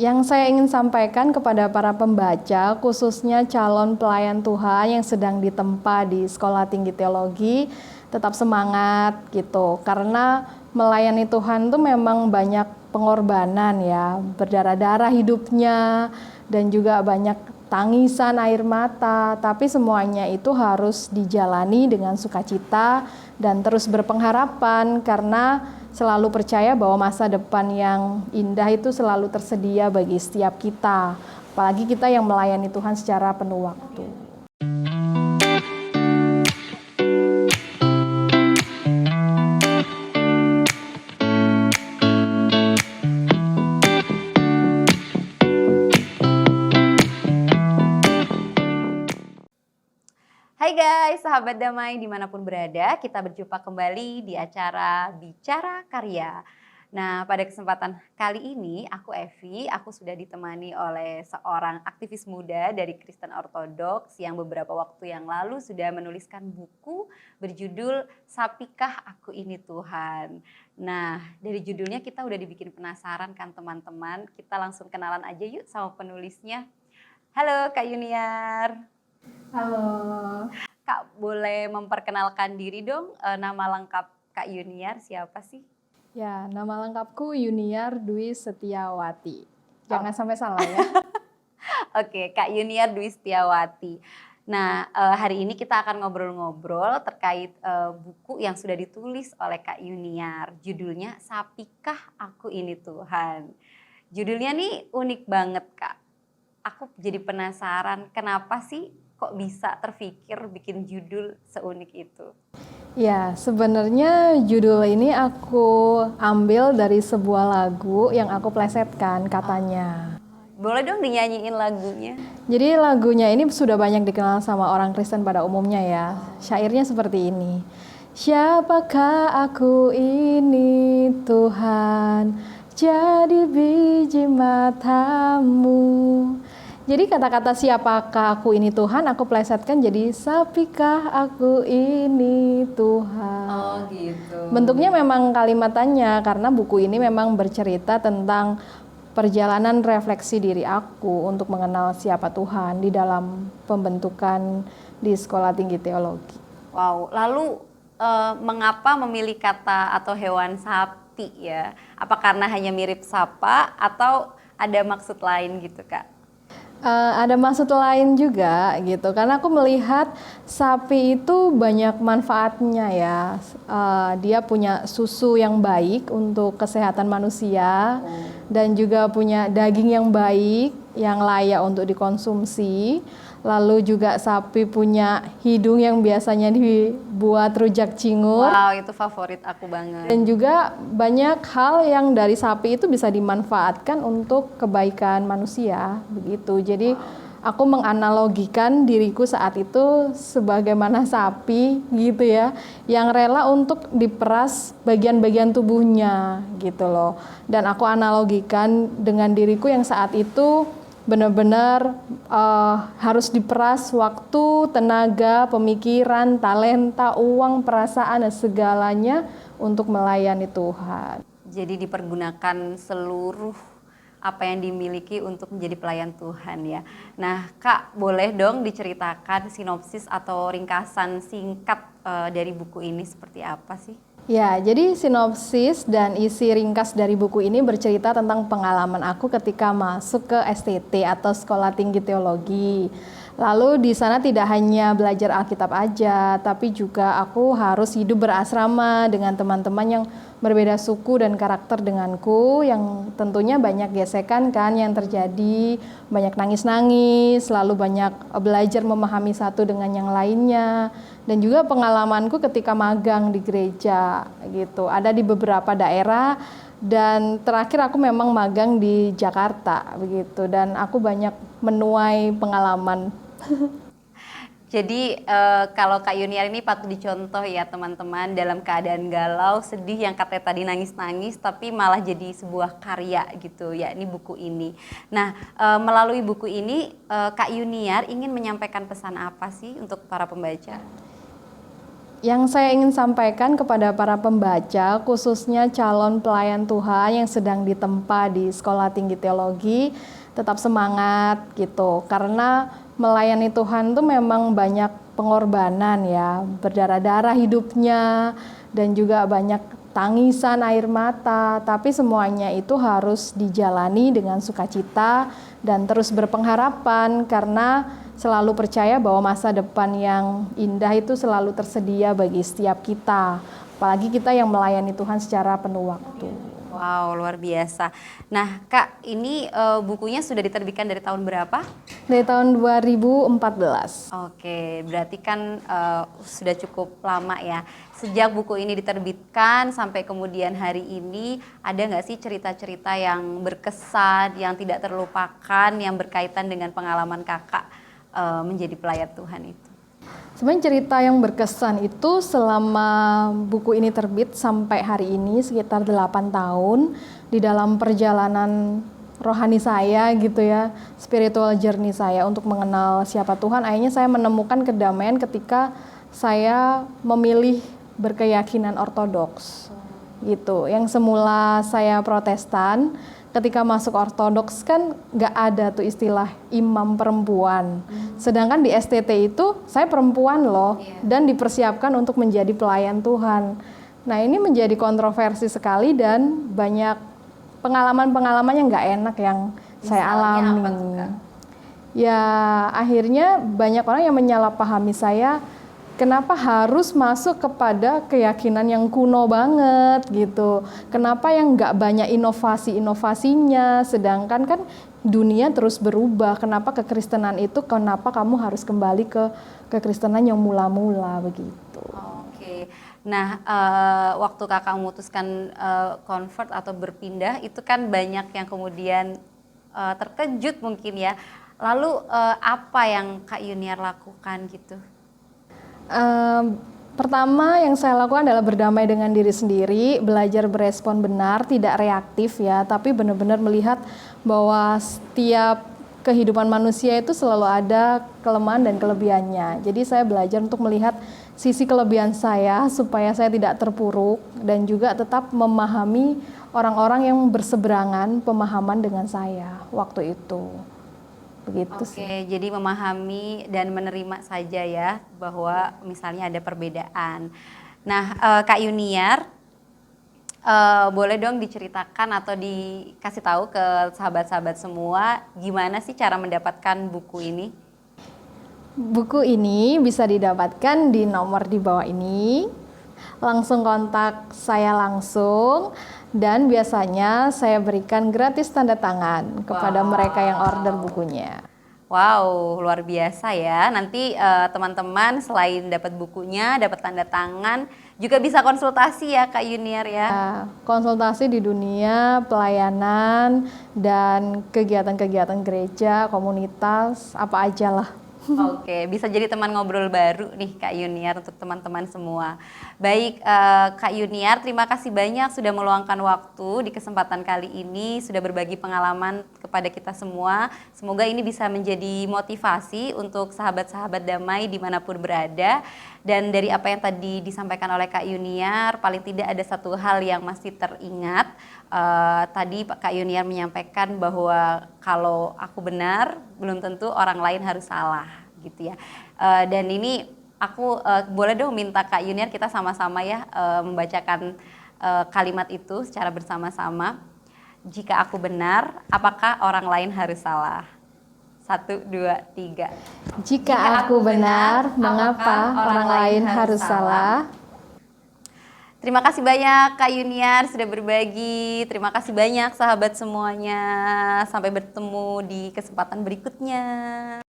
Yang saya ingin sampaikan kepada para pembaca, khususnya calon pelayan Tuhan yang sedang ditempa di Sekolah Tinggi Teologi, tetap semangat gitu. Karena melayani Tuhan itu memang banyak pengorbanan ya, berdarah-darah hidupnya dan juga banyak tangisan air mata, tapi semuanya itu harus dijalani dengan sukacita dan terus berpengharapan karena selalu percaya bahwa masa depan yang indah itu selalu tersedia bagi setiap kita, apalagi kita yang melayani Tuhan secara penuh waktu. Hai guys, sahabat damai dimanapun berada, kita berjumpa kembali di acara Bicara Karya. Nah, pada kesempatan kali ini, aku Evi, aku sudah ditemani oleh seorang aktivis muda dari Kristen Ortodoks yang beberapa waktu yang lalu sudah menuliskan buku berjudul Sapikah Aku Ini Tuhan. Nah, dari judulnya kita udah dibikin penasaran kan teman-teman, kita langsung kenalan aja yuk sama penulisnya. Halo Kak Yuniar. Halo. Kak, boleh memperkenalkan diri dong, nama lengkap Kak Yuniar siapa sih? Ya, nama lengkapku Yuniar Dwi Setiawati. Jangan sampai salah ya. Oke, Kak Yuniar Dwi Setiawati. Nah, hari ini kita akan ngobrol-ngobrol terkait buku yang sudah ditulis oleh Kak Yuniar. Judulnya Sapikah Aku Ini Tuhan. Judulnya nih unik banget, Kak. Aku jadi penasaran kenapa sih kok bisa terfikir bikin judul seunik itu? Ya, sebenarnya judul ini aku ambil dari sebuah lagu yang aku plesetkan katanya. Boleh dong dinyanyiin lagunya? Jadi lagunya ini sudah banyak dikenal sama orang Kristen pada umumnya ya. Syairnya seperti ini. Siapakah aku ini Tuhan, jadi biji matamu. Jadi kata-kata siapakah aku ini Tuhan aku plesetkan jadi sapikah aku ini Tuhan. Oh gitu. Bentuknya memang kalimatannya karena buku ini memang bercerita tentang perjalanan refleksi diri aku untuk mengenal siapa Tuhan di dalam pembentukan di Sekolah Tinggi Teologi. Wow, lalu mengapa memilih kata atau hewan sapi ya? Apa karena hanya mirip sapa atau ada maksud lain gitu Kak? Ada maksud lain juga gitu karena aku melihat sapi itu banyak manfaatnya ya. Dia punya susu yang baik untuk kesehatan manusia dan juga punya daging yang baik yang layak untuk dikonsumsi. Lalu juga sapi punya hidung yang biasanya dibuat rujak cingur. Wow, itu favorit aku banget. Dan juga banyak hal yang dari sapi itu bisa dimanfaatkan untuk kebaikan manusia, begitu. Jadi aku menganalogikan diriku saat itu sebagaimana sapi gitu ya, yang rela untuk diperas bagian-bagian tubuhnya gitu loh. Dan aku analogikan dengan diriku yang saat itu benar-benar harus diperas waktu, tenaga, pemikiran, talenta, uang, perasaan, dan segalanya untuk melayani Tuhan. Jadi dipergunakan seluruh apa yang dimiliki untuk menjadi pelayan Tuhan ya. Nah Kak, boleh dong diceritakan sinopsis atau ringkasan singkat dari buku ini seperti apa sih? Ya, jadi sinopsis dan isi ringkas dari buku ini bercerita tentang pengalaman aku ketika masuk ke STT atau Sekolah Tinggi Teologi. Lalu di sana tidak hanya belajar Alkitab aja, tapi juga aku harus hidup berasrama dengan teman-teman yang berbeda suku dan karakter denganku, yang tentunya banyak gesekan kan yang terjadi, banyak nangis-nangis, lalu banyak belajar memahami satu dengan yang lainnya. Dan juga pengalamanku ketika magang di gereja gitu, ada di beberapa daerah dan terakhir aku memang magang di Jakarta begitu, dan aku banyak menuai pengalaman. Jadi kalau Kak Yuniar ini patut dicontoh ya teman-teman, dalam keadaan galau, sedih yang katanya tadi nangis-nangis tapi malah jadi sebuah karya gitu ya, ini buku ini. Nah melalui buku ini Kak Yuniar ingin menyampaikan pesan apa sih untuk para pembaca? Yang saya ingin sampaikan kepada para pembaca, khususnya calon pelayan Tuhan yang sedang ditempa di Sekolah Tinggi Teologi, tetap semangat gitu. Karena melayani Tuhan itu memang banyak pengorbanan ya, berdarah-darah hidupnya dan juga banyak tangisan air mata, tapi semuanya itu harus dijalani dengan sukacita dan terus berpengharapan karena selalu percaya bahwa masa depan yang indah itu selalu tersedia bagi setiap kita, apalagi kita yang melayani Tuhan secara penuh waktu. Wow, luar biasa. Nah, Kak, ini bukunya sudah diterbitkan dari tahun berapa? Dari tahun 2014. Oke, berarti kan sudah cukup lama ya. Sejak buku ini diterbitkan sampai kemudian hari ini, ada nggak sih cerita-cerita yang berkesan, yang tidak terlupakan, yang berkaitan dengan pengalaman Kakak menjadi pelayan Tuhan itu? Sebenarnya cerita yang berkesan itu selama buku ini terbit sampai hari ini sekitar 8 tahun di dalam perjalanan rohani saya gitu ya, spiritual journey saya untuk mengenal siapa Tuhan. Akhirnya saya menemukan kedamaian ketika saya memilih berkeyakinan ortodoks gitu. Yang semula saya Protestan, ketika masuk ortodoks kan nggak ada tuh istilah imam perempuan. Sedangkan di STT itu saya perempuan loh dan dipersiapkan untuk menjadi pelayan Tuhan. Nah ini menjadi kontroversi sekali dan banyak pengalaman-pengalaman yang nggak enak yang saya alami. Apa tuh, Kak? Ya akhirnya banyak orang yang menyalahpahami saya. Kenapa harus masuk kepada keyakinan yang kuno banget gitu? Kenapa yang nggak banyak inovasi-inovasinya? Sedangkan kan dunia terus berubah. Kenapa kekristenan itu? Kenapa kamu harus kembali ke kekristenan yang mula-mula begitu? Oke. Nah, waktu Kakak memutuskan convert atau berpindah, itu kan banyak yang kemudian terkejut mungkin ya. Lalu apa yang Kak Yuniar lakukan gitu? Pertama yang saya lakukan adalah berdamai dengan diri sendiri, belajar berespon benar, tidak reaktif ya, tapi benar-benar melihat bahwa setiap kehidupan manusia itu selalu ada kelemahan dan kelebihannya. Jadi saya belajar untuk melihat sisi kelebihan saya supaya saya tidak terpuruk dan juga tetap memahami orang-orang yang berseberangan pemahaman dengan saya waktu itu. Begitu sih. Oke, jadi memahami dan menerima saja ya bahwa misalnya ada perbedaan. Nah, Kak Yuniar, boleh dong diceritakan atau dikasih tahu ke sahabat-sahabat semua gimana sih cara mendapatkan buku ini? Buku ini bisa didapatkan di nomor di bawah ini. Langsung kontak saya langsung dan biasanya saya berikan gratis tanda tangan kepada mereka yang order bukunya. Wow, luar biasa ya. Nanti teman-teman selain dapat bukunya, dapat tanda tangan, juga bisa konsultasi ya Kak Yuniar ya. Konsultasi di dunia pelayanan dan kegiatan-kegiatan gereja, komunitas, apa aja lah. Oke, bisa jadi teman ngobrol baru nih Kak Yuniar untuk teman-teman semua. Baik Kak Yuniar, terima kasih banyak sudah meluangkan waktu di kesempatan kali ini, sudah berbagi pengalaman kepada kita semua. Semoga ini bisa menjadi motivasi untuk sahabat-sahabat damai dimanapun berada. Dan dari apa yang tadi disampaikan oleh Kak Yuniar, paling tidak ada satu hal yang masih teringat. Tadi Kak Yuniar menyampaikan bahwa kalau aku benar, belum tentu orang lain harus salah gitu ya. Dan ini aku boleh dong minta Kak Yuniar kita sama-sama ya membacakan kalimat itu secara bersama-sama. Jika aku benar, apakah orang lain harus salah? 1, 2, 3. Jika aku benar, mengapa orang lain harus salah? Terima kasih banyak Kak Yuniar sudah berbagi. Terima kasih banyak sahabat semuanya. Sampai bertemu di kesempatan berikutnya.